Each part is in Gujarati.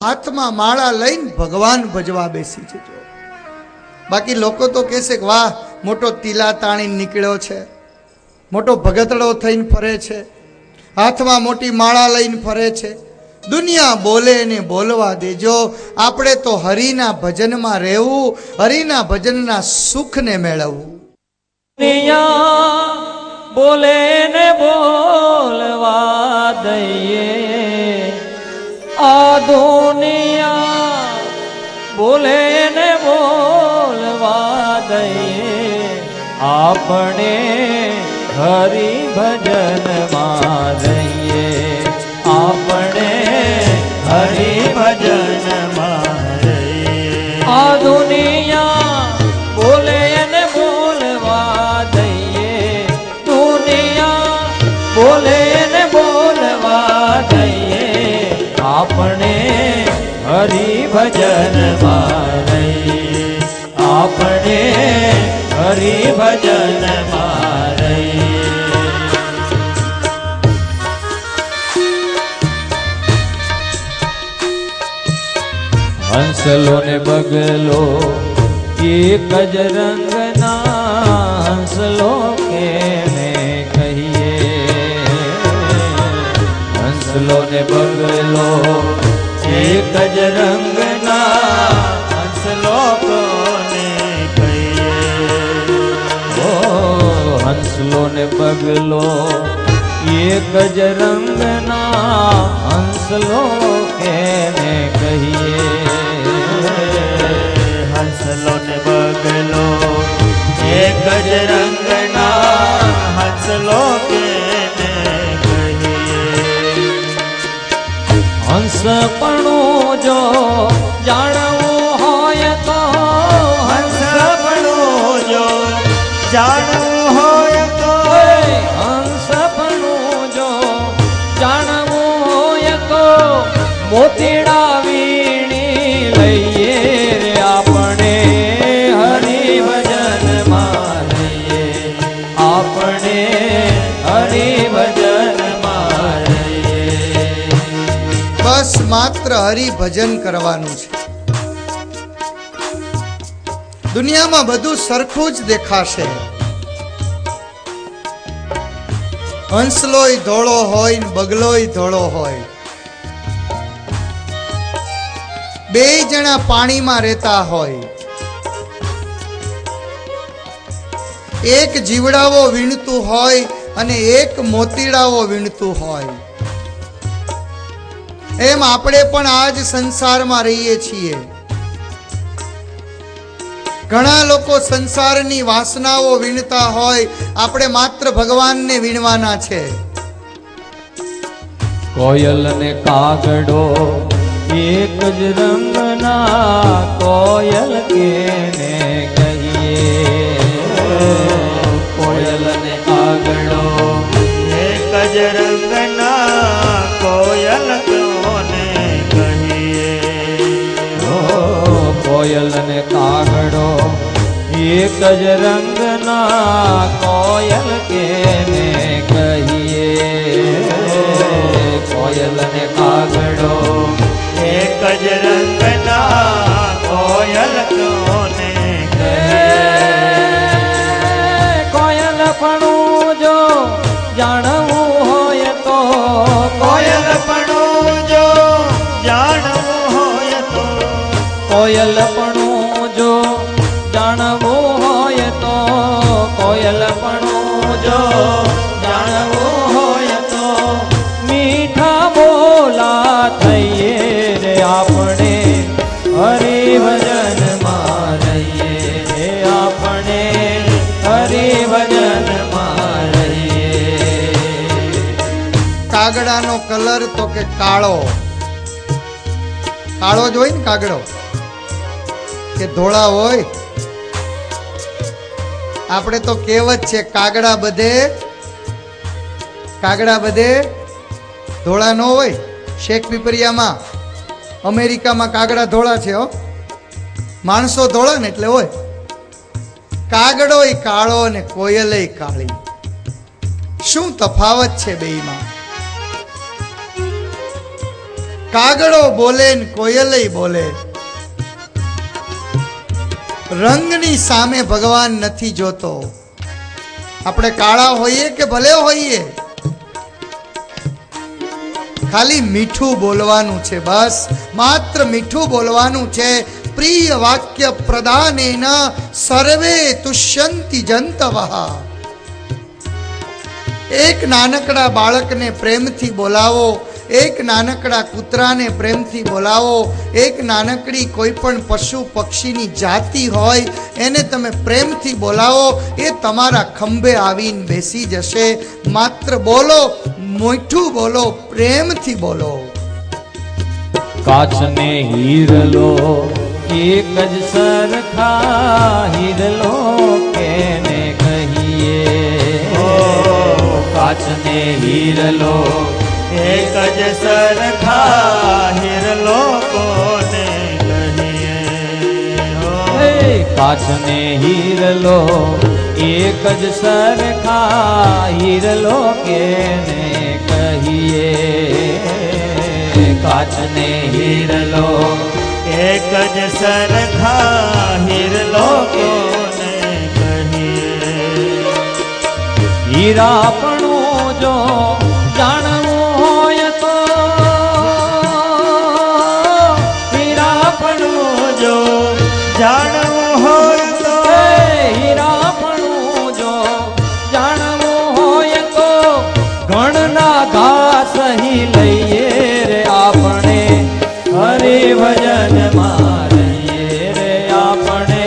હાથમાં માળા લઈને ભગવાન ભજવા બેસી જજો। બાકી લોકો તો કહેશે કે વાહ મોટો તીલા તાણી નીકળ્યો છે, મોટો ભગતડો થઈને ફરે છે, હાથમાં મોટી માળા લઈને ફરે છે। દુનિયા બોલે ને બોલવા દેજો, આપણે તો હરિના ભજનમાં રહેવું, હરિના ભજનના સુખને મેળવવું। દુનિયા બોલે ને બોલવા દઈએ, આ દુનિયા બોલે ને બોલવા દઈએ, આપણે હરિ ભજનમાં રહીએ, આપણે હરિ ભજનમાં રહીએ। આ દુનિયા બોલે ને બોલવા દઈએ, દુનિયા બોલે ને બોલવા દઈએ, આપણે હરિ ભજનમાં રહીએ, આપણે હરિ ભજનમાં રહીએ। હંસલો ને બગલો એક જ રંગના, હંસલો કેને કહીએ, હંસલો ને બગલો એક જ રંગના, હંસલો કોને કહીએ। ઓ હંસલો ને બગલો એક જ રંગના, હંસલો કેને કહીએ। હંસલો ને બગલો એક જ રંગના, હંસલો કેને કહીએ। હંસપણું જો જાણવું હોય તો, હંસપણું જો જાણવું હોય તો, હંસપણું જો જાણવું હોય તો, મોતીડા વીણી લઈએ, આપણે હરિ ભજનમાં રહીએ, આપણે હરિ ભજનમાં રહીએ। બસ માત્ર હરિ ભજન કરવાનું છે। દુનિયામાં બધું સરખું જ દેખાશે। હંસલોય ધોળો હોય ને બગલોય ધોળો હોય, બે જણા પાણીમાં રહેતા હોય, એક જીવડાવો વીણતું હોય અને એક મોતીડાઓ વીણતું હોય, એમ આપણે પણ આ જ સંસારમાં રહીએ છીએ। ઘણા લોકો સંસારની વાસનાઓ વીણતા હોય, આપણે માત્ર ભગવાનને વીણવાના છે। કોયલ ને કાગડો એક જ રંગના, કોયલ કેને કહીએ, કોયલ ને કાગડો એક જ રંગના, કોયલ કોને કહીએ। કોયલ ને કાગડો એક જ રંગના, કોયલ કેને કહીએ, કોયલ ને કાગડો એક જ રંગના, કોયલ કોને કહીએ। કોયલપણું જો જાણવું હોય તો, કોયલપણું જો જાણવું હોય તો, કોયલપણું જો જાણવું હોય તો, કોયલપણું જો જાણવું હોય તો, મીઠા બોલા થઈએ રે, આપણે હરિ ભજનમાં રહીએ, આપણે હરિ ભજનમાં રહીએ। કાગડાનો કલર તો કે કાળો, કાળો જ હોય ને કાગડો, કે ધોળા હોય? આપણે તો કહેવત છે કાગડા બધે ધોળા ન હોય। શેખ પીપરિયામાં અમેરિકામાં કાગડા ધોળા છે હો, માણસો ધોળા ને એટલે હોય। કાગડોય કાળો ને કોયલેય કાળી, શું તફાવત છે બેયમાં? કાગડો બોલે ને કોયલય બોલે. રંગની સામે ભગવાન નથી જોતો. આપણે કાળા હોઈએ કે ભલે હોઈએ, ખાલી મીઠું બોલવાનું છે. બસ માત્ર મીઠું બોલવાનું છે. પ્રિય વાક્ય પ્રદાનેન સર્વે તુષ્યંતિ જંતવઃ. એક નાનકડા બાળકને પ્રેમથી બોલાવો, એક નાનકડા કૂતરાને પ્રેમથી બોલાવો, એક નાનકડી કોઈ પણ પશુ પક્ષીની જાતિ હોય એને તમે પ્રેમથી બોલાવો, એ તમારા ખંભે આવીને બેસી જશે. માત્ર બોલો, મીઠું બોલો, પ્રેમથી બોલો. કાચને હીરલો એક જ સરખા, હીરલો કેને કહીએ. કાચને હીરલો એક જ સરખા, હીરલો કોને કહીએ. કાચને હીરલો એક જ સરખા, હીરલો કેને કહીએ. કાચને હીરલો એક જ સરખા, હીરલો કોને કહીએ. હીરાપણું જો જાણવું હોય તો, હીરાપણું જો જાણવું હોય તો, હીરાપણું જો જાણવું હોય તો, ઘણના ઘાસ અહીં લઈએ રે આપણે, હરિભજનમાં રહીએ રે આપણે,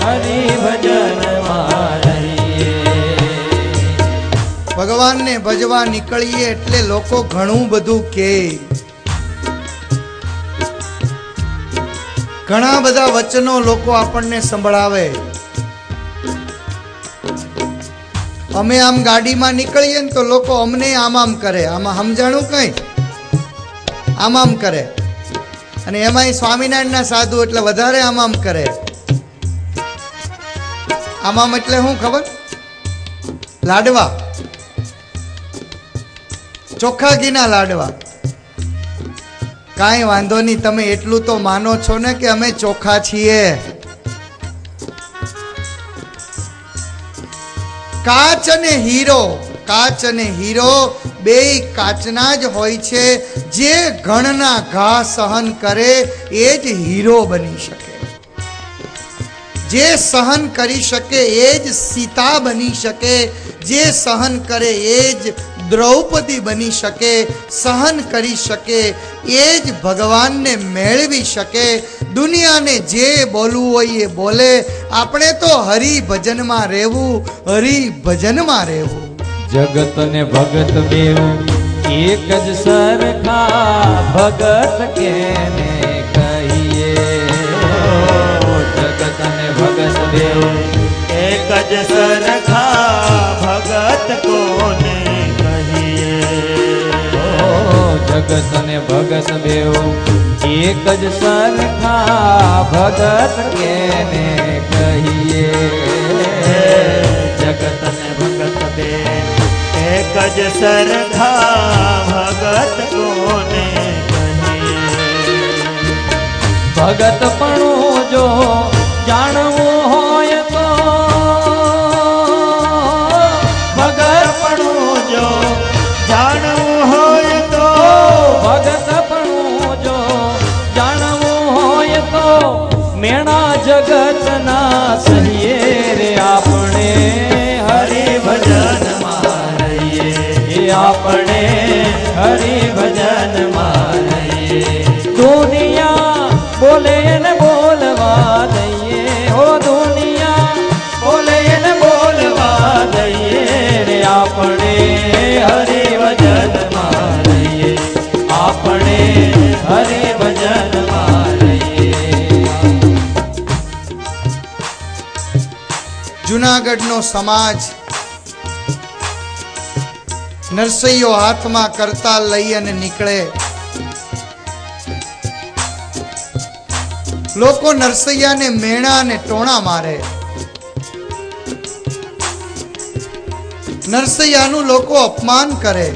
હરિભજનમાં રહીએ. ભગવાનને ભજવા નીકળીએ એટલે લોકો ઘણું બધું કહે, ઘણા બધા વચનો લોકો આપણને સંભળાવે. અમે આમ ગાડીમાં નીકળીએ ને તો લોકો અમને આમ કરે, આમાં સમજાણું કઈ આમ કરે. અને એમાંય સ્વામિનારાયણના સાધુ એટલે વધારે આમ કરે. આમ એટલે શું ખબર? લાડવા, ચોખ્ખા ઘીના લાડવા. કાંઈ વાંધો નહીં, તમે એટલું તો માનો છો ને કે અમે ચોખ્ખા છીએ. કાચ અને હીરો, કાચ અને હીરો બેય કાચના જ હોય છે. જે ઘણના ઘા સહન કરે એ જ હીરો બની શકે. જે સહન કરી શકે એ જ સીતા બની શકે. જે સહન કરે એ જ દ્રૌપદી બની શકે. સહન કરી શકે એ જ ભગવાનને મેળવી શકે. દુનિયાને જે બોલવું હોય એ બોલે. આપણે તો હરિભજનમાં રહેવું, હરિભજનમાં રહેવું. જગત ને ભગત બેવ એક જ સરખા, ભગત કેને કહીએ. જગત ને ભગત બેવ એક જ સરખા, ભગત કોને કહીએ. જગત ને ભગત બેવ એક જ સરખા, ભગત કેને કહીએ. જગત ને ભગત બે એક જ સરખા, ભગત કોને કહીએ. ભગતપણું જો જાણવું હોય તો, ભગતપણું જો જાણવું હોય તો, ભગતપણું જો જાણવું હોય તો, મેણા જગતના સહીએ રે આપણે, હરિભજનમાં રહીએ. આપણે હરિભજનમાં રહીએ. દુનિયા બોલે ને બોલવા દઈએ, ઓ દુનિયા બોલે ને બોલવા દઈએ રે આપણે, હરિભજનમાં રહીએ. આપણે હરિભજનમાં રહીએ. જુનાગઢનો સમાજ નરસૈયો હાથમાં કરતાલ લઈ અને નીકળે. લોકો નરસૈયાને મેણા અને ટોણા મારે. નરસૈયાનું લોકો અપમાન કરે.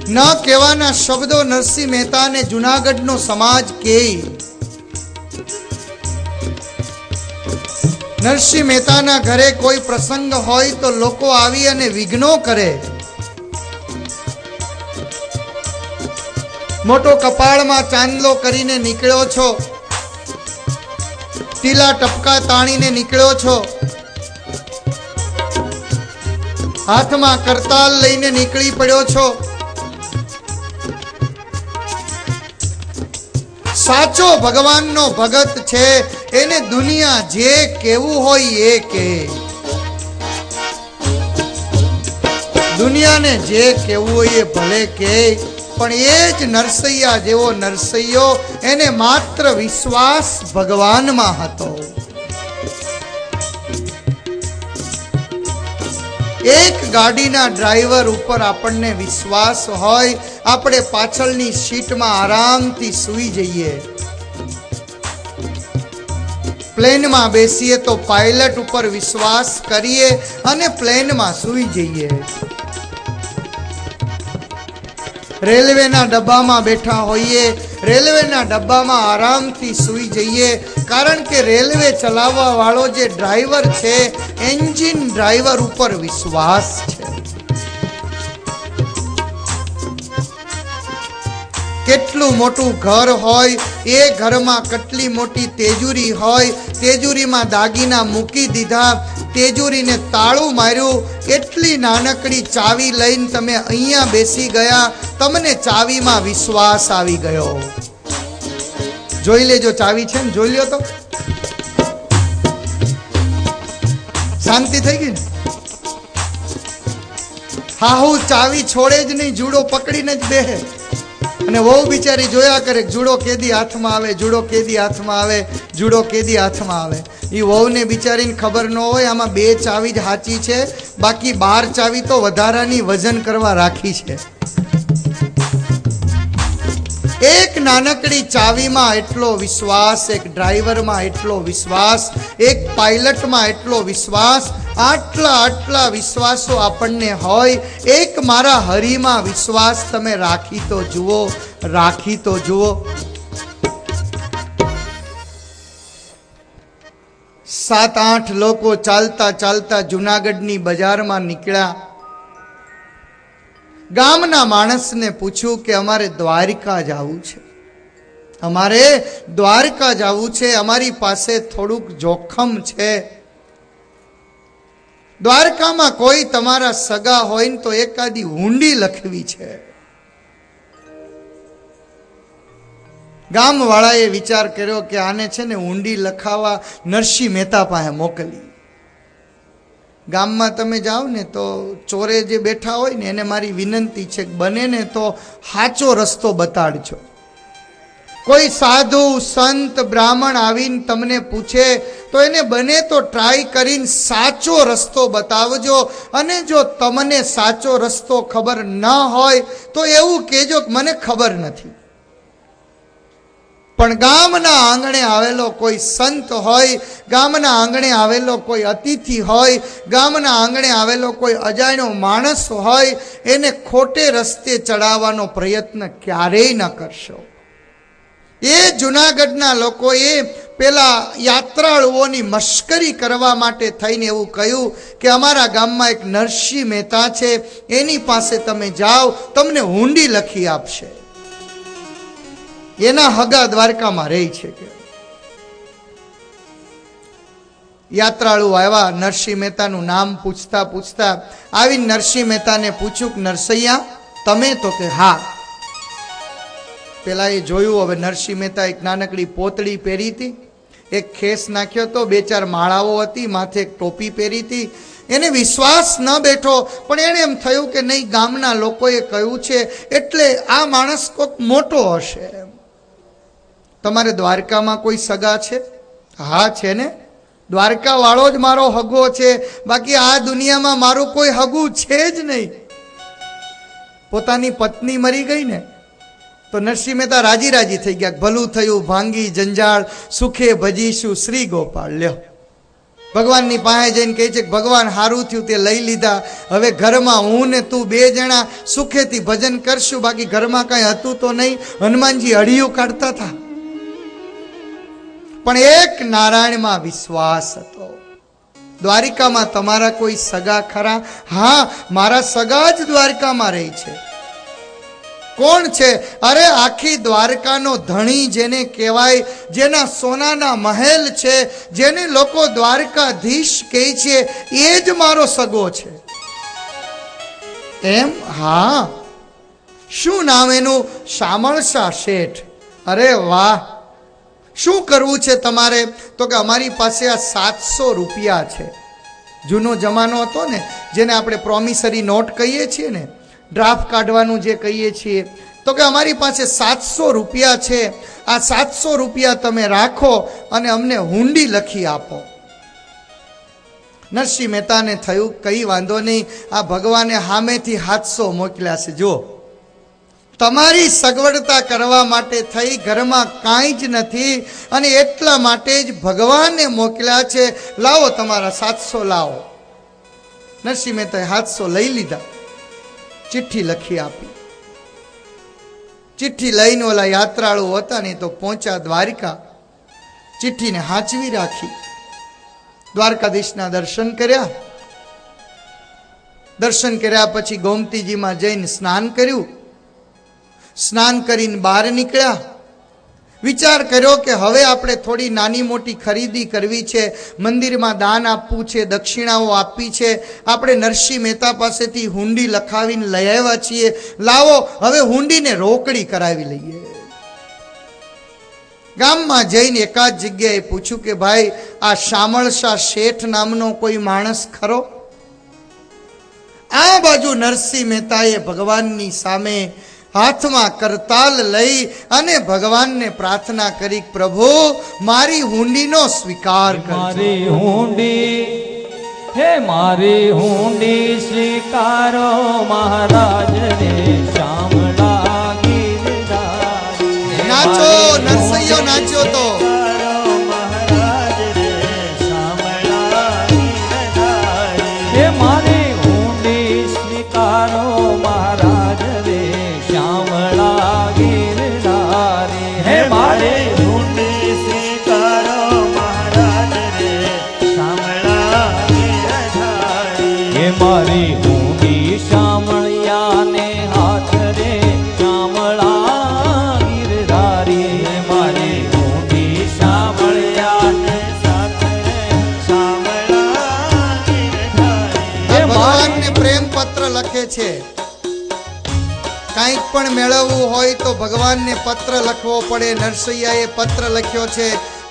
ન કહેવાના શબ્દો નરસિંહ મહેતાને જુનાગઢનો સમાજ કહે. નરસિંહ મહેતાના ઘરે કોઈ પ્રસંગ હોય તો લોકો આવી અને વિઘ્નો કરે. મોટો કપાળમાં ચાંદલો કરીને નીકળ્યો છો, ટીલા ટપકા તાણીને નીકળ્યો છો, હાથમાં કરતાલ લઈને નીકળી પડ્યો છો. સાચો ભગવાનનો ભગત છે, એને દુનિયા જે કેવું હોય એ કે. દુનિયાને જે કેવું હોય એ ભલે કે, પણ એ જ નરસૈયા જેવો નરસૈયો, એને માત્ર વિશ્વાસ ભગવાનમાં હતો. એક ગાડીના ડ્રાઈવર ઉપર આપણને વિશ્વાસ હોય, આપણે પાછળની સીટમાં આરામથી સૂઈ જઈએ. પ્લેનમાં બેસીએ તો પાયલટ ઉપર વિશ્વાસ કરીએ અને પ્લેનમાં સૂઈ જઈએ. રેલવેના ડબ્બામાં બેઠા હોઈએ, રેલવેના ડબ્બામાં આરામથી સૂઈ જઈએ, કારણ કે રેલવે ચલાવવા વાળો જે ડ્રાઈવર છે, એન્જિન ડ્રાઈવર ઉપર વિશ્વાસ છે. કેટલું મોટું ઘર હોય, એ ઘરમાં કેટલી મોટી તેજુરી હોય, તેજુરીમાં દાગીના મૂકી દીધા, તેજુરીને તાળું માર્યું, એટલી નાનકડી ચાવી લઈને તમે અહીંયા બેસી ગયા, તમને ચાવીમાં વિશ્વાસ આવી ગયો. જોઈ લેજો, ચાવી છે ને, જોઈ લ્યો તો. શાંતિ થઈ ગઈ ને? હાહુ ચાવી છોડે જ નહીં, જુડો પકડીને જ બેહે. અને વહુ બિચારી જોયા કરે, જુડો કેદી હાથમાં આવે, જુડો કેદી હાથમાં આવે, જુડો કેદી હાથમાં આવે. એ વહુને બિચારીને ખબર ન હોય, આમાં 2 ચાવી જ સાચી છે, બાકી 12 ચાવી તો વધારાની વજન કરવા રાખી છે. એક નાનકડી ચાવીમાં એટલો વિશ્વાસ, એક ડ્રાઈવરમાં એટલો વિશ્વાસ, એક પાયલટમાં એટલો વિશ્વાસ, આટલા વિશ્વાસો આપણને હોય. એક મારા હરિમાં વિશ્વાસ તમે રાખી તો જુઓ, રાખી તો જુઓ. 7-8 લોકો ચાલતા ચાલતા જુનાગઢની બજારમાં નીકળ્યા. ગામના માણસને પૂછ્યું કે અમારે દ્વારકા જવું છે, અમારે દ્વારકા જવું છે, અમારી પાસે થોડુંક જોખમ છે. દ્વારકામાં કોઈ તમારા સગા હોય ને તો એકાદી હુંડી લખવી છે. ગામવાળાએ વિચાર કર્યો કે આને છે ને હુંડી લખાવા નરસિંહ મહેતા પાસે મોકલી. ગામમાં તમે જાઓ ને તો ચોરે જે બેઠા હોય ને એને મારી વિનંતી છે કે બને ને તો સાચો રસ્તો બતાડજો. કોઈ સાધુ સંત બ્રાહ્મણ આવીને તમને પૂછે તો એને બને તો ટ્રાય કરીને સાચો રસ્તો બતાવજો. અને જો તમને સાચો રસ્તો ખબર ન હોય તો એવું કહેજો કે મને ખબર નથી. પણ ગામના આંગણે આવેલો કોઈ સંત હોય, ગામના આંગણે આવેલો કોઈ અતિથિ હોય, ગામના આંગણે આવેલો કોઈ અજાણ્યો માણસ હોય, એને ખોટે રસ્તે ચડાવવાનો પ્રયત્ન ક્યારેય ન કરશો. એ જુનાગઢના લોકોએ પેલા યાત્રાળુઓની મશ્કરી કરવા માટે થઈને એવું કહ્યું કે અમારા ગામમાં એક નરસિંહ મહેતા છે, એની પાસે તમે જાઓ, તમને હુંડી લખી આપશે. એના હગા દ્વારકામાં રહી છે. કે યાત્રાળુ આવ્યા, નરસિંહ મહેતાનું નામ પૂછતા પૂછતા આવી નરસિંહ મહેતાને પૂછ્યું કે નરસૈયા તમે? તો કે હા. પેલા એ જોયું, હવે નરસિંહ મહેતા એક નાનકડી પોતળી પહેરી હતી, એક ખેસ નાખ્યો હતો, 2-4 માળાઓ હતી, માથે એક ટોપી પહેરી હતી. એને વિશ્વાસ ન બેઠો, પણ એને એમ થયું કે નહીં, ગામના લોકોએ કહ્યું છે એટલે આ માણસ કોઈક મોટો હશે. તમારે દ્વારકામાં કોઈ સગા છે? હા છે ને, દ્વારકા વાળો જ મારો હગો છે, બાકી આ દુનિયામાં મારું કોઈ હગું છે જ નહીં. પોતાની પત્ની મરી ગઈ ને તો નરસિંહ મહેતા રાજી થઈ ગયા. ભલું થયું ભાંગી જંજાળ, સુખે ભજીશું શ્રી ગોપાળ. લ્યો, ભગવાનની પાસે જઈને કહે છે કે ભગવાન સારું થયું તે લઈ લીધા, હવે ઘરમાં હું ને તું બે જણા સુખેથી ભજન કરશું, બાકી ઘરમાં કાંઈ હતું તો નહીં. હનુમાનજી હળિયું કાઢતા હતા, પણ એક નારાયણમાં વિશ્વાસ હતો. દ્વારિકામાં તમારા કોઈ સગા ખરા? હા, મારા સગા જ દ્વારકામાં રહે છે. કોણ છે? અરે આખી દ્વારકાનો ધણી જેને કહેવાય, જેના સોનાના મહેલ છે, જેને લોકો દ્વારકાધીશ કહે છે, એ જ મારો સગો છે. એમ? હા. શું નામ એનું? શામળશા શેઠ. અરે વાહ, શું કરવું છે તમારે? તો કે અમારી પાસે આ 700 રૂપિયા છે. જૂનો જમાનો હતો ને, જેને આપણે પ્રોમિસરી નોટ કહીએ છીએ ને, ડ્રાફ્ટ કાઢવાનું જે કહીએ છીએ, તો કે અમારી પાસે 700 રૂપિયા છે. આ 700 રૂપિયા તમે રાખો અને અમને હુંડી લખી આપો. નરસિંહ મહેતાને થયું કઈ વાંધો નહીં, આ ભગવાને સામેથી 700 મોકલ્યા છે. જો તમારી સગવડતા કરવા માટે થઈ, ઘરમાં કાંઈ જ નથી અને એટલા માટે જ ભગવાને મોકલ્યા છે. લાવો તમારા 700 લાવો. નરસિંહ મહેતાએ 700 લઈ લીધા, ચિઠ્ઠી લખી આપી. ચિઠ્ઠી લઈને ઓલા યાત્રાળુ હતા ને તો પહોંચ્યા દ્વારિકા. ચિઠ્ઠીને હાંચવી રાખી. દ્વારકાધીશના દર્શન કર્યા. દર્શન કર્યા પછી ગોમતીજીમાં જઈને સ્નાન કર્યું. સ્નાન કરીને બહાર નીકળ્યા. વિચાર કર્યો કે હવે આપણે થોડી નાની મોટી ખરીદી કરવી છે, મંદિરમાં દાન આપવું છે, દક્ષિણાઓ આપવી છે. આપણે નરસિંહ મહેતા પાસેથી હુંડી લખાવીને લઈ આવ્યા છીએ, લાવો હવે હુંડીને રોકડી કરાવી લઈએ. ગામમાં જઈને એકાદ જગ્યાએ પૂછ્યું કે ભાઈ, આ શામળશા શેઠ નામનો કોઈ માણસ ખરો? આ બાજુ નરસિંહ મહેતાએ ભગવાનની સામે હાથમાં કરતાલ લઈ અને ભગવાનને પ્રાર્થના કરી, પ્રભુ મારી હુંડીનો સ્વીકાર કરજો. મારી હુંડી, હે મારી હુંડી સ્વીકારો મહારાજ રે શામળા ગિરધારી. નાચો નરસૈયો, નાચો તો. મહારાજ રે શામળા ગિરધારી. હે મારી હુંડી સ્વીકારો મહારાજ રે શામળા ગિરધારી. હે મારી હુંડી સ્વીકારો મહારાજ રે શામળા ગિરધારી. હે મારી હુંડી શામળિયાને હાથ રે શામળા ગિરધારી. હે મારી હુંડી શામળિયાને સાથે શામળા ગિરધારી. હે મારી ભગવાનને પ્રેમ પત્ર લખે છે. કાંઈક પણ મેળવવું હોય તો ભગવાનને પત્ર લખવો પડે. નરસૈયાએ પત્ર લખ્યો છે,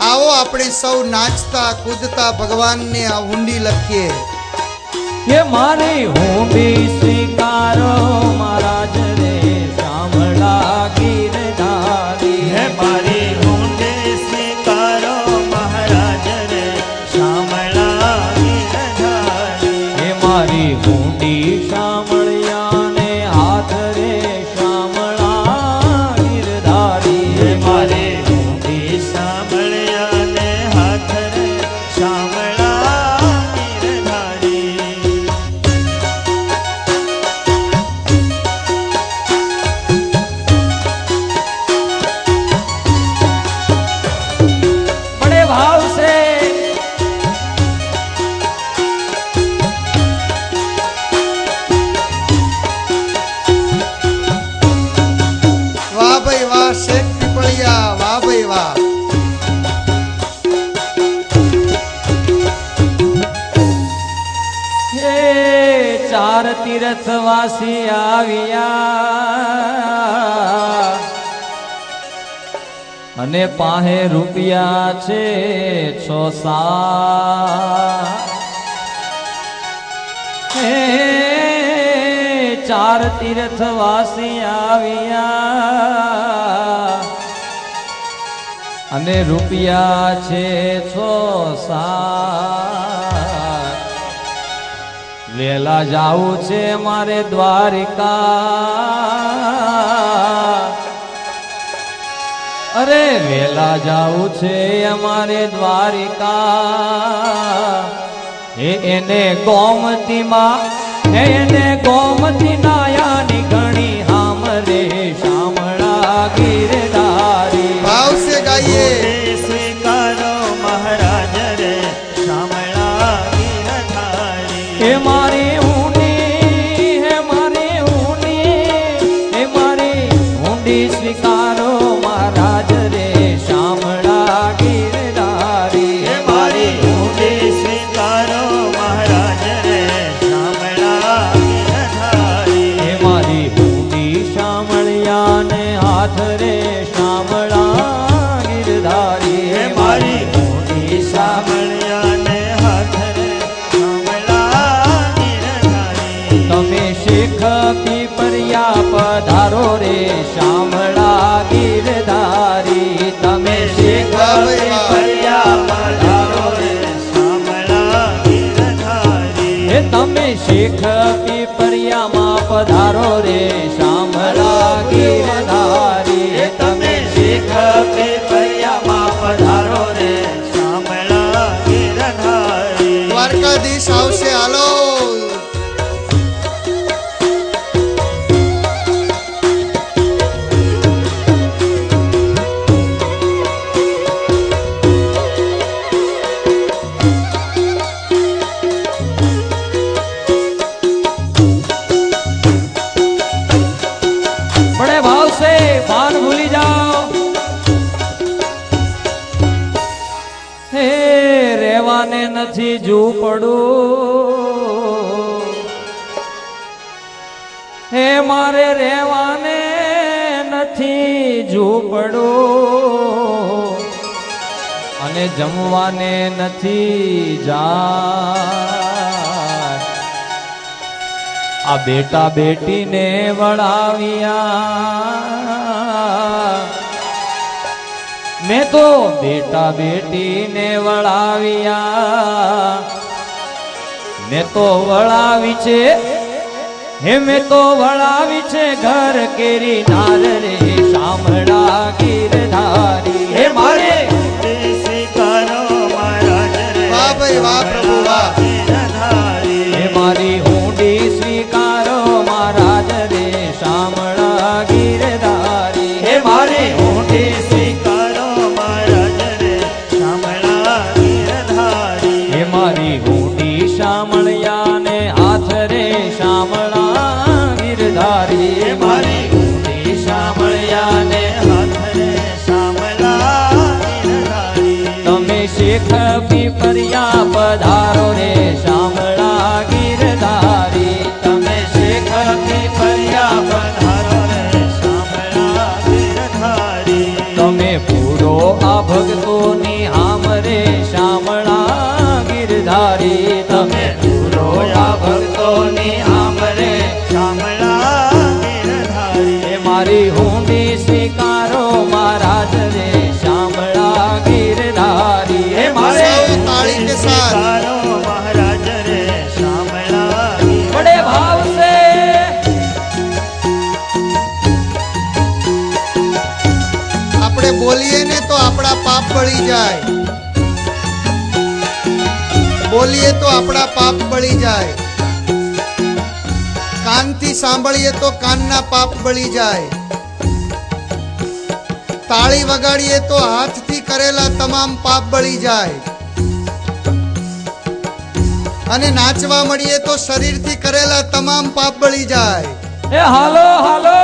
આવો આપણે સૌ નાચતા કૂદતા ભગવાનને આ હુંડી લખીએ. હે મારી હુંડી સ્વીકારો મહારાજ રે શામળા ગિરધારી. હે મારી હુંડી સ્વીકારો મહારાજ રે શામળા ગિરધારી. હે મારી હુંડી શામળિયાને હાથ રે શામળા ગિરધારી. હે મારી હુંડી શામળિયાને હાથ રે શામળા ગિરધારી. बड़े भाव से વાહ ભાઈ વાહ, શેખ પીપળિયા, વાહ ભાઈ વાહ. હે ચાર તીર્થવાસી આવ્યા અને પાહે રૂપિયા છે 6-7. હે ચાર તીર્થવાસી આવ્યા અને રૂપિયા છે 6-7. વેલા જાવું છે મારે દ્વારિકા. અરે વેલા જાવું છે અમારે દ્વારિકા એને ગોમતીમાં એને ગોમતી નાયાની ઘણી હામરે શામળા ગીરધારી ભાવ से गाइए સ્વીકારો મહારાજ રે શામળા ગીરધારી. હે મારી ઊંડી હે મારી ઊંડી હે મારી ઊંડી સ્વીકારો મહારાજ રે શામળા ગીરધારી. હે મારી ઊંડી સ્વીકારો મહારાજ રે શામળા ગીરધારી. હે મારી ઊંડી શામળિયાને હાથ રે શામળા ગીરધારી. હે મારી ઊંડી શામળિયાને હાથ રે શામળા ગીરધારી. તમે શેખ પીપરિયા પધારો રે શામળા ગીરધારી. તમે શેખ પીપરિયા પધારો રે શામળા ગીરધારી. હે તમે શેખ પીપરિયામાં પધારો રે શામળા ગીરધારી. હે તમે શેખ પીપરિયામાં પધારો રે શામળા ગીરધારી. દ્વારકાધીશ આવશે હાલો बड़े भाव से पान भूली जाओ. હે રેવાને નથી ઝૂંપડું હે મારે રેવાને નથી ઝૂંપડું અને જમવાને નથી જાય. આ બેટા બેટીને વળાવ્યા મેં તો બેટા બેટીને વળાવ્યા. મેં તો વળાવી છે હે મેં તો વળાવી છે ઘર કેરી નાર રે શામળા ગીરધારી. હે મારે ઊંડી સ્વીકારો મહારાજ રે વાહ ભાઈ વાહ પ્રભુ વાહ ગીરધારી. હે મારી ઊંડી સ્વીકારો મહારાજ રે શામળા ગીરધારી. હે મારી ઊંડી સ્વીકારો મહારાજ રે શામળા ગીરધારી. હે મારી ઊંડી શામળિયાને હાથ રે શામળા ગીરધારી. હે મારી ઊંડી શામળિયાને હાથ રે શામળા ગીરધારી. તમે શેખ પીપરિયા પધારો રે શામળા ગીરધારી. તમે શેખ પીપરિયા પધારો રે શામળા ગીરધારી. તમે પૂરો આ ભક્તોની હામ રે શામળા ગીરધારી. તમે પૂરો આ ભક્તોની હામ રે શામળા ગીરધારી. હે મારી ઊંડી સ્વીકારો મહારાજ રે શામળા ગીરધારી. હે મારે સૌ તાળી કે સાથ સ્વીકારો મહારાજ રે શામળા બડે ભાવ સે આપણે બોલીએ ને તો આપણા પાપ બળી જાય બોલીએ તો આપણા પાપ બળી જાય કાનથી સાંભળીએ તો કાનના પાપ બળી જાય તાળી વગાડીએ તો હાથથી કરેલા તમામ પાપ બળી જાય અને નાચવા મળીએ તો શરીરથી કરેલા તમામ પાપ બળી જાય. એ હાલો હાલો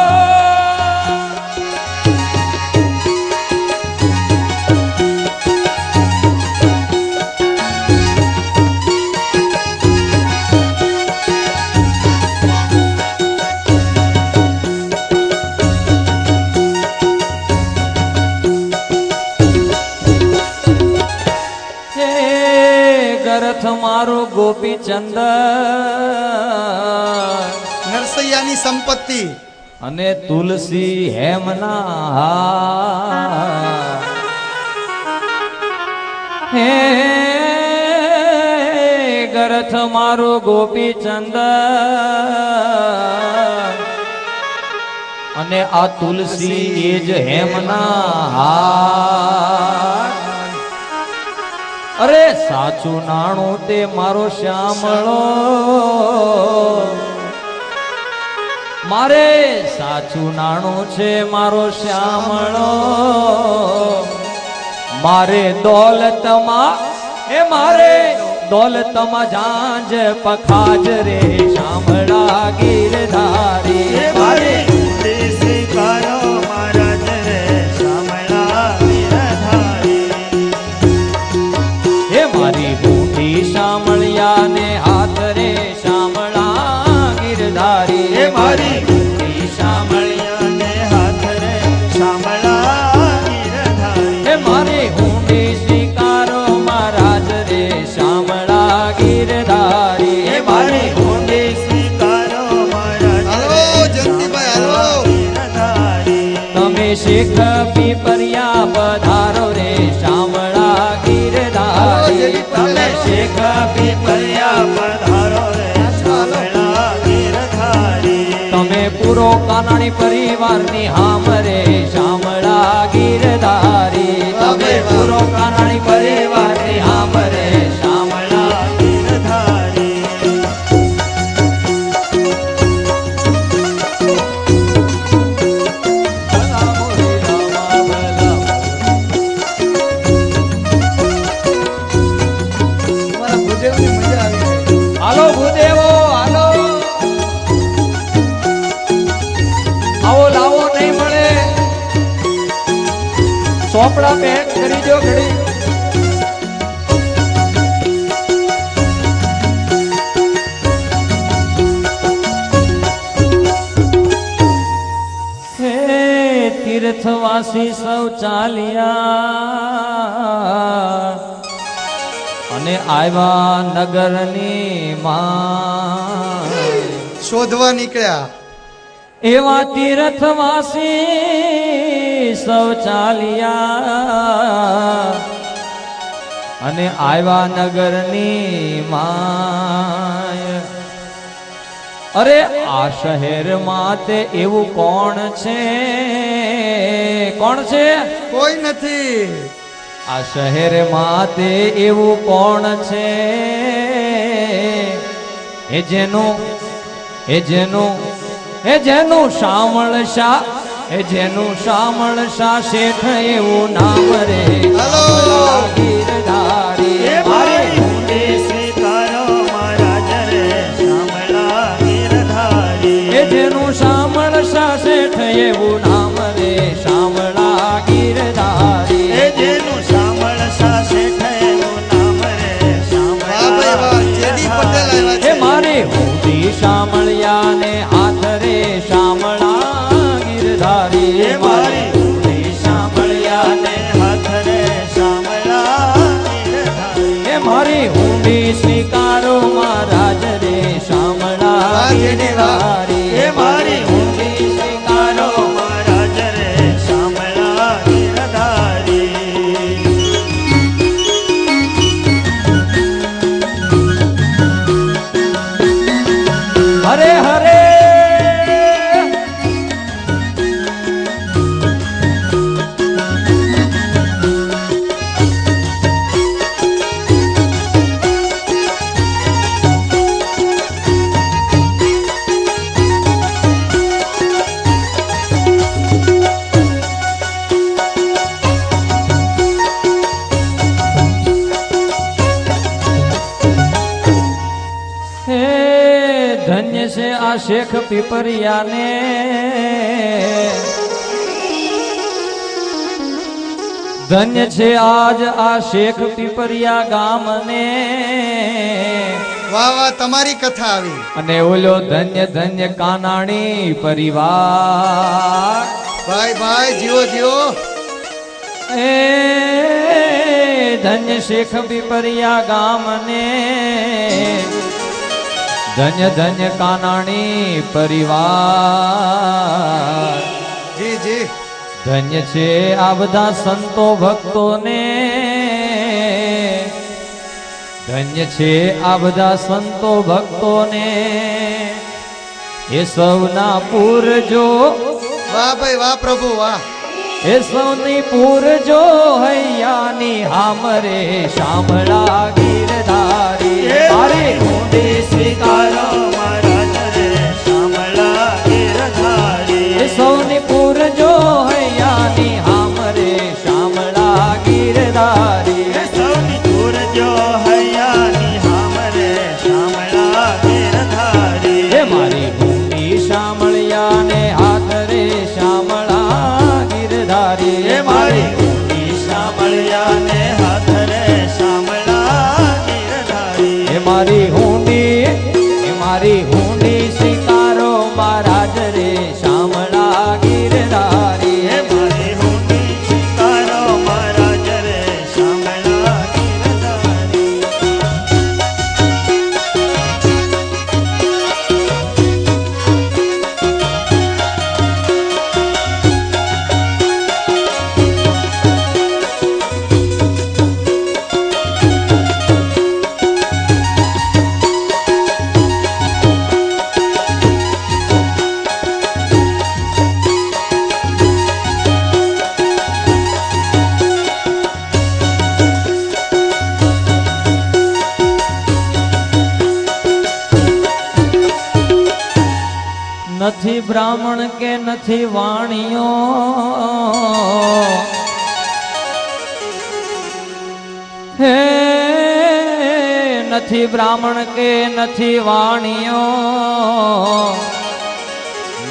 હે ગરથ મારો ગોપીચંદ નરસૈયાની સંપત્તિ અને તુલસી હેમના હે ગરથ મારો ગોપીચંદ અને આ તુલસી એ જ હેમના હાર. અરે સાચું નાણું તે મારો શ્યામળો, મારે સાચું નાણું છે મારો શ્યામળો. મારે દોલતમાં એ મારે દોલતમાં ઝાંઝ પખાજ રે શામળા ગીરધારી. મારે સ્વીકારો મહારાજ રે શામળા ગીરધારી. હે મારી બુઢી શામળિયા ને હાથ રે શામળા ગીરધારી. હે મારી બુઢી શામળિયા ને હાથ રે શામળા ગીરધારી. હે મારી ઊંડી સ્વીકારો મહારાજ રે શામળા ગીરધારી. હે મારી ઊંડી સ્વીકારો મહારાજ હાલો, રે જયંતિભાઈ, હાલો. ગીરધારી. તમે શેખ પીપરિયા પધારો રે શામળા ગીરધારી. તમે શેખ પીપરિયા પધારો રે શામળા ગીરધારી. તમે પૂરો કાનાણી પરિવારની હામ રે શામળા ગીરધારી. તમે પૂરો કાનાણી પરિવારની હામ રે શામળા ગીરધારી. તમારા ભૂદેવની મજા આવી ગઈ. હાલો ભૂદેવો હાલો, આવો લાવો નહીં મળે, ચોપડા પેક કરી દો ઘડી. હે તીર્થવાસી સૌ ચાલ્યા અને આવ્યા નગરની માં. શોધવા નીકળ્યા. એવા તીર્થવાસી સૌ ચાલ્યા અને આવ્યા નગરની માય. અરે આ શહેરમાં તે એવું કોણ છે, કોણ છે કોઈ નથી. આ શહેરમાં તે એવું કોણ છે એ જેનું એ જેનું એ જેનું શામળ શાહ એ જેનું શામળ શાહ શેઠ એવું નામ રે હાલો. ગીરધારી. હે મારી ઊંડી સ્વીકારો મહારાજ રે શામળા ગીરધારી. એ જેનું શામળ શાહ શેઠ એવું નામ રે શામળા ગીરધારી. એ જેનું શામળ શાહ શેઠ એનું નામ રે શામળા વાહ ભાઈ વાહ, જેડી પટેલ આવ્યા એ છે. મારી ઊંધી શામળિયા ને હાથ રે શામળા ગીરધારી. હે મારી ઊંડી શામળિયા ને હાથ રે શામળા ગીરધારી. એ મારી ઊંડી સ્વીકારો મહારાજ રે શામળા વાહ, જેડી વાહ. ગીરધારી. હે મારી ઊંડી સ્વીકારો મહારાજ રે શામળા ગીરધારી. હરે હરે હે ધન્ય છે આ શેખ પીપરિયાને, ધન્ય છે આજ આ શેખ પીપરિયા ગામને. વાહ વાહ, તમારી કથા આવી. અને ઓલો ધન્ય ધન્ય કાનાણી પરિવાર. ભાઈ ભાઈ, જીવો જીવો. એ ધન્ય શેખ પીપરિયા ગામને, ધન્ય ધન્ય કાનાણી પરિવાર. જી જી. ધન્ય છે આ બધા સંતો ભક્તોને, ધન્ય છે આ બધા સંતો ભક્તોને. એ સૌના પૂરજો વાહ ભાઈ વાહ પ્રભુ વાહ. એ સોની પૂર જો હૈયાની હામરે શામળા ગીરધારી મારી ઊંડી સ્વીકારો મહારાજ રે શામળા ગીરધારી. એ સોની પૂર જો હૈયાની હામરે શામળા ગીરધારી એ સૌની દૂર જો હૈયાની હામરે શામળા ગીરધારી. એ મારી ઊંડી શામળિયાને હાથ રે શામળા ગીરધારી એ મારી ઊંડી શામળિયાને હાથ રે શામળા ગીરધારી. એ મારી ઊંડી સ્વીકારો મહારાજ રે શામળા ગીરધારી એ મારી ઊંડી સ્વીકારો મહારાજ રે શામળા ગીરધારી. નથી બ્રાહ્મણ કે નથી વાણિયો હે નથી બ્રાહ્મણ કે નથી વાણિયો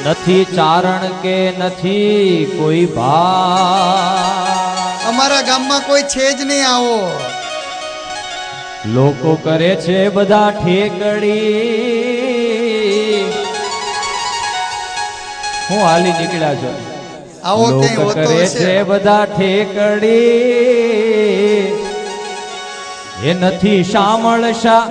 નથી ચારણ કે નથી કોઈ ભા અમારા ગામમાં કોઈ છે જ નહીં આવો. લોકો કરે છે બધા ઠેકડી હું હાલી નીકળ્યા છો આવો ક્યાંય લોકો હોતો કરે હશે. છે બધા ઠેકડી એ નથી શામળ શાહ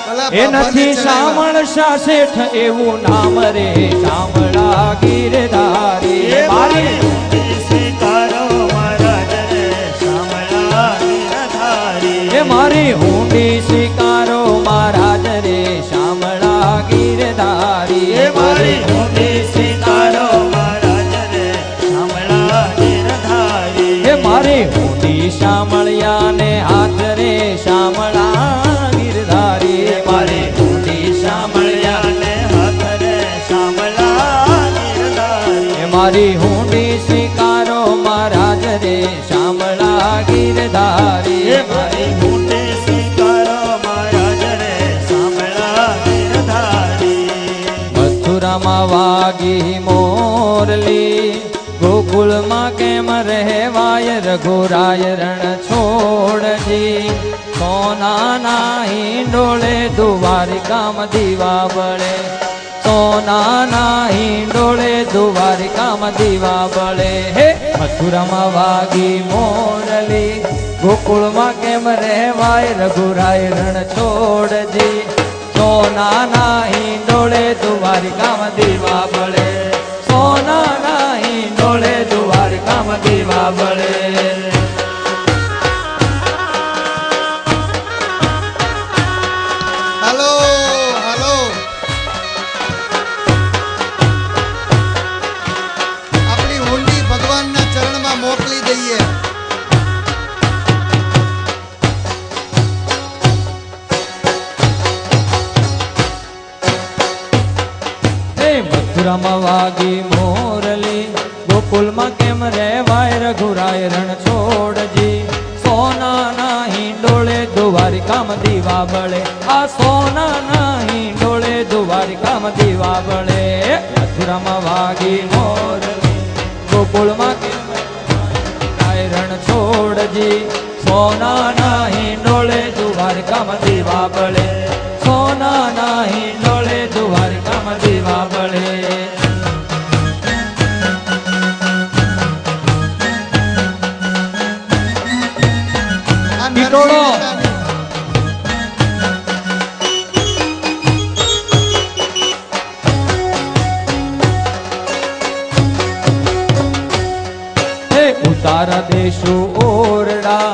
ભલા એ બાપાને નથી ચડાવ્યા. શામળ શાહ શેઠ એવું નામ રે શામળા ગીરધારી એ મારી મારી ઊંડી સ્વીકારો મહારાજ રે શામળા ગીરધારી. એ મારી ઊંડી સ્વીકારો મહારાજ રે શામળા ગીરધારી એ મારી ઊંડી સ્વીકારો મહારાજ રે શામળા ગીરધારી. એ મારી ઊંડી શામળિયાને હાથ રે શામળા ગીરધારી એ મારી ઊંડી શામળિયાને હાથ રે શામળા ગીરધારી. એ મારી ઊંડી સ્વીકારો મહારાજ રે શામળા ગીરધારી એ મારી ઊંડી સ્વીકારો મહારાજ રે શામળા ગીરધારી. મથુરામાં વાગી મોરલી ગોકુળમાં કેમ રહેવાય રઘુરાય રણ છોડજી સોનાના હિંડોળે દ્વારિકામાં દીવા બળે સોનાના હિંડોળે દ્વારિકામાં દીવા બળે હે મથુરામાં વાગી મોરલી ગોકુળમાં કેમ રહેવાય રઘુરાય રણ છોડજી સોનાના હિંડોળે દ્વારિકામાં દીવા બળે સોનાના હિંડોળે દ્વારિકામાં દીવા બળે હાલો હાલો. આપણી હુંડી ભગવાનના ચરણમાં મોકલી દઈએ. હે મથુરામાં વાગી મોરલી ગોકુલમાં કેમ રહેવાય રઘુરાય રણ છોડજી સોનાના હિંડોળે દ્વારિકામાં દીવા બળે આ સોનાના હિંડોળે દ્વારિકામાં દીવા બળે મથુરામાં વાગી મોરલી ગોકુળમાં કેમ રહેવાય રણ છોડજી સોનાના હિંડોળે દ્વારિકામાં દીવા બળે સોનાના હિંડોળે દ્વારિકામાં દીવા બળે આ ટીટોળો. નરસિંહ હે ઉતારા દેશો ઓરડા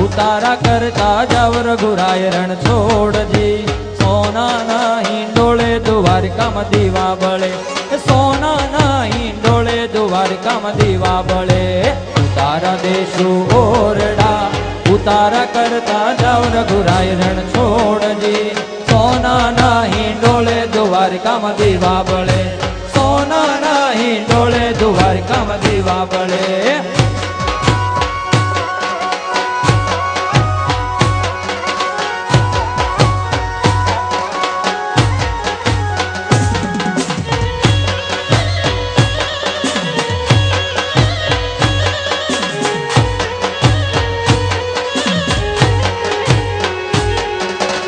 ઉતારા કરતા જાવ રઘુરાય રણ છોડજી સોનાના હિંડોળે દ્વારિકામાં દીવા બળે સોનાના હિંડોળે દ્વારિકામાં દ્વારકામાં દીવા બળે ઉતારા દેશું ઓરડા ઉતારા કરતા જાવ રઘુરાય રણ છોડજી સોનાના હિંડોળે દ્વારકામાં દીવા બળે સોનાના હિંડોળે દ્વારકામાં દીવા બળે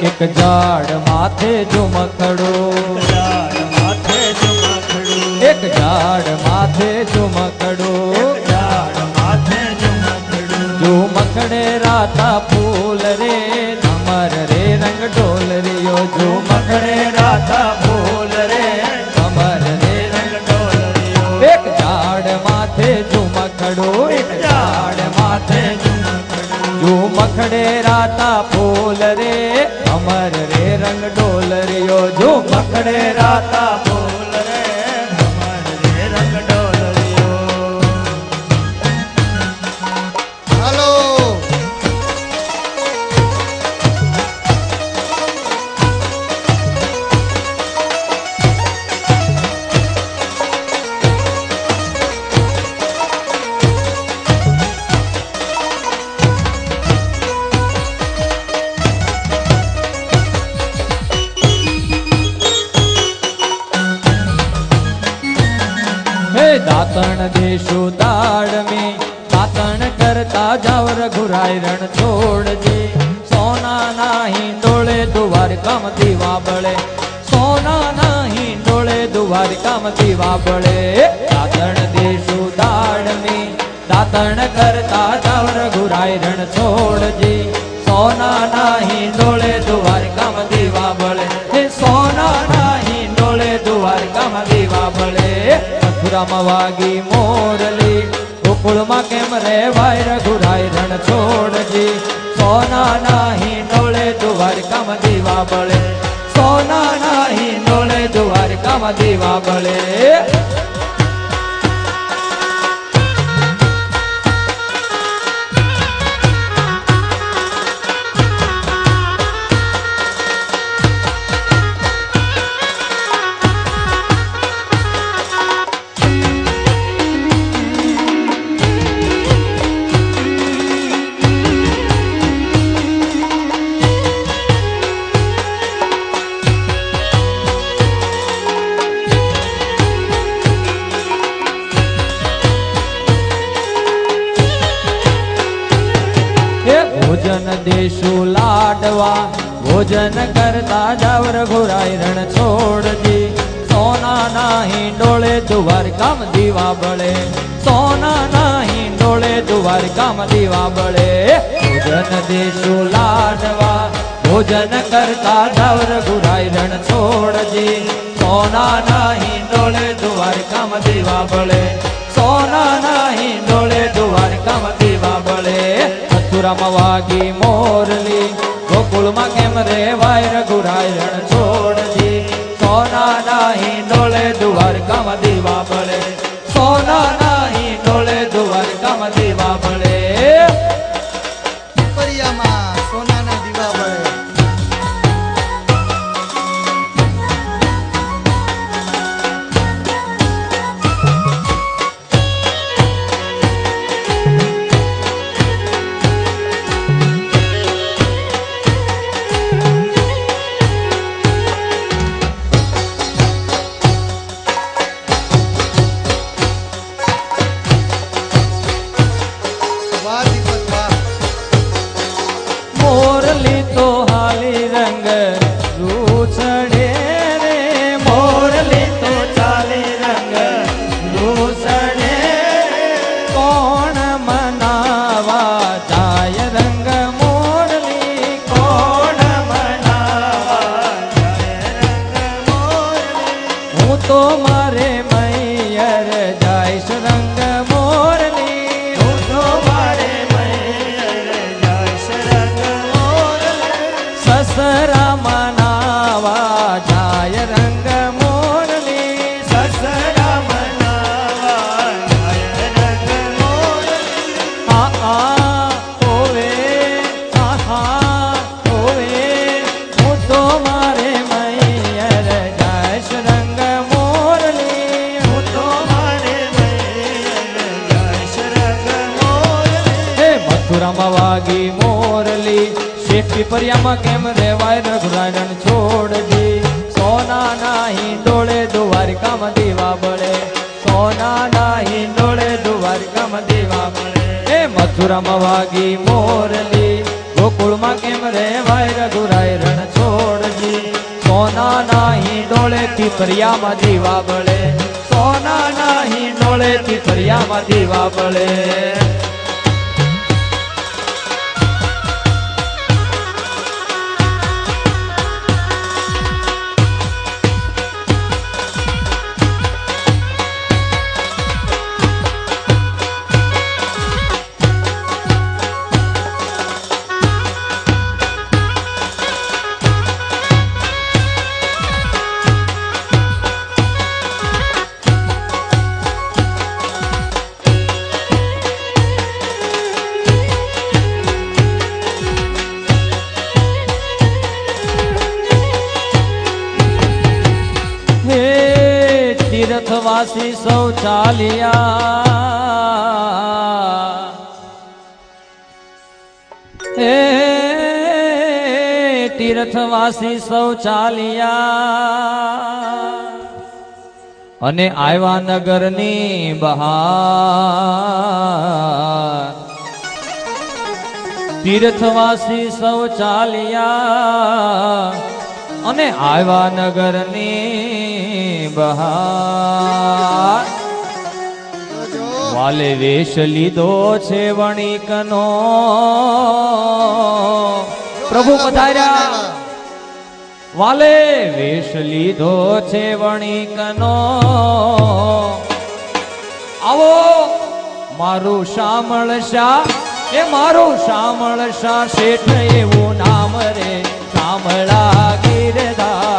એક ઝાડ માથે ઝુમખડું ઝાડ માથે ઝુમખડું એક ઝાડ માથે ઝુમખડું ઝાડ માથે ઝુમખડું ઝુમખડે રાતા ફૂલ રે અમર રે રંગ ઢોલરિયો ઝુમખડે રાતા ફૂલ રે અમર રે રંગ ઢોલરિયો એક ઝાડ માથે ઝુમખડું એક ઝાડ માથે ઝુમખડે રાતા ફૂલ રે અમર રે રંગ ડોલરિયો ઝુમખડે રાતા ફૂલ રે અમર રે રંગ ડોલરિયો હાલો દાતણ દેશું તાડમી દાતણ કરતા જાવ રઘુરાય રણ છોડજી સોનાના હિંડોળે દ્વારકામાં દીવા બળે સોનાના હિંડોળે દ્વારકામાં દીવા બળે દાતણ દેશું તાડમી દાતણ કરતા જાવ રઘુરાય રણ છોડજી સોનાના હિંડોળે દ્વારકામાં દીવા બળે સોનાના હિંડોળે દ્વારકામાં દીવા બળે મથુરામાં વાગી મોરલી ગોકુળમાં કેમ રેવાય રઘુરાય રણ છોડજી સોનાના હિંડોળે દ્વારકામાં દીવા બળે સોનાના હિંડોળે દ્વારકામાં દીવા બળે ભોજન દેશું લાડવા ભોજન કરતા જાવ રઘુરાય રણ છોડજી સોનાના હિંડોળે દ્વારકામાં દીવા બળે સોનાના હિંડોળે દ્વારકામાં દીવા બળે ભોજન દેશું લાડવા ભોજન કરતા જાવ રઘુરાય રણ છોડજી સોનાના હિંડોળે દ્વારકામાં દીવા બળે સોનાના હિંડોળે દ્વારકામાં દીવા બળે મથુરામાં વાગી મોરલી ગોકુળમાં કેમ રેવાય રઘુરાય રણ છોડજી સોનાના હિંડોળે દ્વારકામાં દીવા બળે સોનાના હિંડોળે દ્વારકામાં દીવા બળે પરિયામાં સોનાના દીવા બળે મથુરામાં વાગી મોરલી શેઠ પીપરિયામાં કેમ રેવાય રઘુરાયણ છોડજી સોનાના હિંડોળે દ્વારિકામાં દીવા બળે સોનાના હિંડોળે દ્વારિકામાં દીવા બળે એ મથુરામાં વાગી મોરલી ગોકુળમાં કેમ રેવાય રઘુરાયણ છોડજી સોનાના હિંડોળે પીપરિયામાં દીવા બળે સોનાના હિંડોળે પીપરિયામાં દીવા બળે તીર્થવાસી સૌ ચાલ્યા હે તીર્થવાસી સૌ ચાલ્યા અને આવ્યા નગરની બહાર તીર્થવાસી સૌ ચાલ્યા અને આવ્યા નગરની બહાર વાલે વેશ લીધો છે વણિકનો પ્રભુ પધાર્યા વાલે વેશ લીધો છે વણિકનો આવો મારું શામળ શાહ એ મારું શામળ શાહ શેઠ એવું નામ રે શામળા ગીરધારી